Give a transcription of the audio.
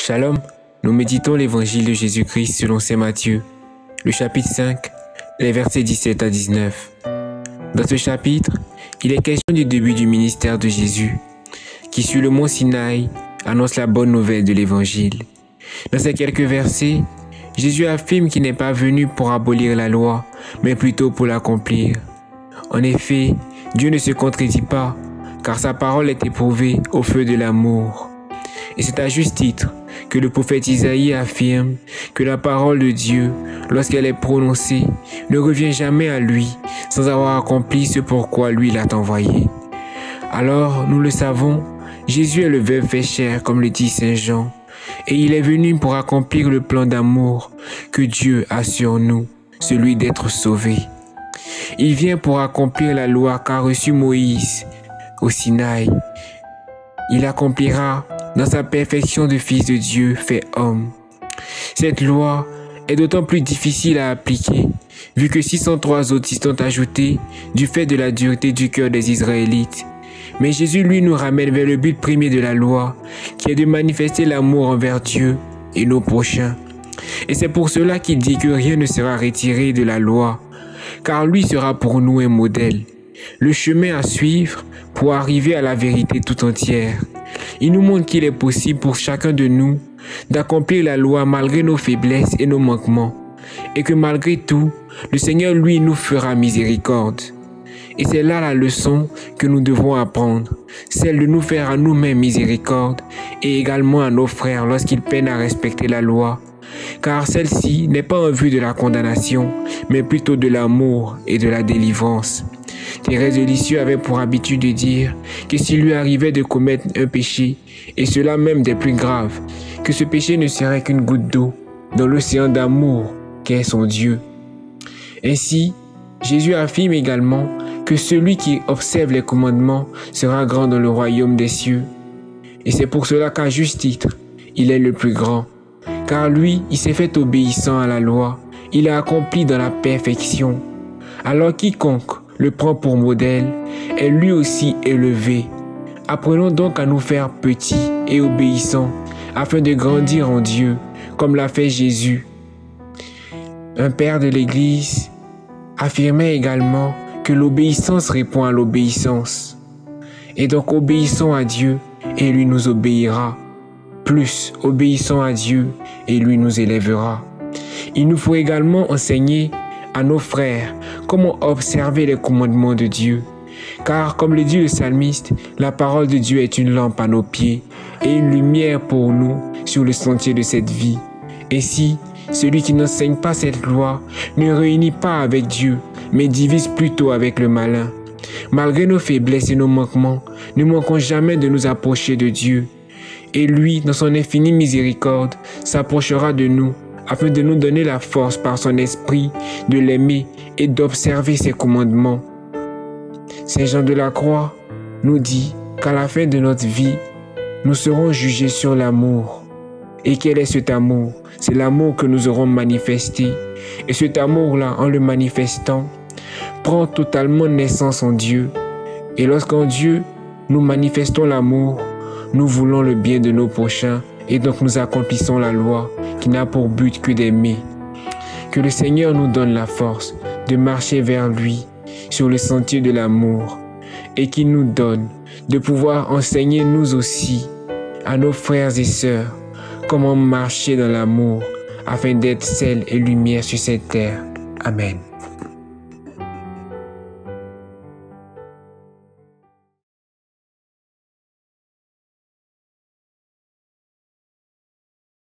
Shalom, nous méditons l'évangile de Jésus-Christ selon saint Matthieu, le chapitre 5, les versets 17 à 19. Dans ce chapitre, il est question du début du ministère de Jésus, qui sur le mont Sinaï annonce la bonne nouvelle de l'évangile. Dans ces quelques versets, Jésus affirme qu'il n'est pas venu pour abolir la loi, mais plutôt pour l'accomplir. En effet, Dieu ne se contredit pas, car sa parole est éprouvée au feu de l'amour. Et c'est à juste titre que le prophète Isaïe affirme que la parole de Dieu, lorsqu'elle est prononcée, ne revient jamais à lui sans avoir accompli ce pourquoi lui l'a envoyé. Alors, nous le savons, Jésus est le Verbe fait chair, comme le dit saint Jean, et il est venu pour accomplir le plan d'amour que Dieu a sur nous, celui d'être sauvé. Il vient pour accomplir la loi qu'a reçue Moïse au Sinaï. Il accomplira dans sa perfection de Fils de Dieu fait homme. Cette loi est d'autant plus difficile à appliquer, vu que 603 autres s'y sont ajoutés du fait de la dureté du cœur des Israélites. Mais Jésus, lui, nous ramène vers le but premier de la loi, qui est de manifester l'amour envers Dieu et nos prochains. Et c'est pour cela qu'il dit que rien ne sera retiré de la loi, car lui sera pour nous un modèle, le chemin à suivre pour arriver à la vérité tout entière. Il nous montre qu'il est possible pour chacun de nous d'accomplir la loi malgré nos faiblesses et nos manquements, et que malgré tout, le Seigneur, lui, nous fera miséricorde. Et c'est là la leçon que nous devons apprendre, celle de nous faire à nous-mêmes miséricorde et également à nos frères lorsqu'ils peinent à respecter la loi, car celle-ci n'est pas en vue de la condamnation, mais plutôt de l'amour et de la délivrance. Thérèse de Lisieux avait pour habitude de dire que s'il lui arrivait de commettre un péché, et cela même des plus graves, que ce péché ne serait qu'une goutte d'eau dans l'océan d'amour qu'est son Dieu. Ainsi, Jésus affirme également que celui qui observe les commandements sera grand dans le royaume des cieux. Et c'est pour cela qu'à juste titre, il est le plus grand. Car lui, il s'est fait obéissant à la loi, il a accompli dans la perfection. Alors quiconque le prend pour modèle est lui aussi élevé. Apprenons donc à nous faire petits et obéissants, afin de grandir en Dieu, comme l'a fait Jésus. Un père de l'Église affirmait également que l'obéissance répond à l'obéissance. Et donc obéissons à Dieu et lui nous obéira. Plus obéissons à Dieu et lui nous élèvera. Il nous faut également enseigner à nos frères comment observer les commandements de Dieu. Car comme le dit le psalmiste, la parole de Dieu est une lampe à nos pieds et une lumière pour nous sur le sentier de cette vie. Ainsi, celui qui n'enseigne pas cette loi ne réunit pas avec Dieu, mais divise plutôt avec le malin. Malgré nos faiblesses et nos manquements, ne manquons jamais de nous approcher de Dieu. Et lui, dans son infinie miséricorde, s'approchera de nous, afin de nous donner la force par son esprit de l'aimer et d'observer ses commandements. Saint Jean de la Croix nous dit qu'à la fin de notre vie, nous serons jugés sur l'amour. Et quel est cet amour? C'est l'amour que nous aurons manifesté. Et cet amour-là, en le manifestant, prend totalement naissance en Dieu. Et lorsqu'en Dieu, nous manifestons l'amour, nous voulons le bien de nos prochains et donc nous accomplissons la loi qui n'a pour but que d'aimer. Que le Seigneur nous donne la force de marcher vers lui sur le sentier de l'amour et qu'il nous donne de pouvoir enseigner nous aussi à nos frères et sœurs comment marcher dans l'amour afin d'être sel et lumière sur cette terre. Amen.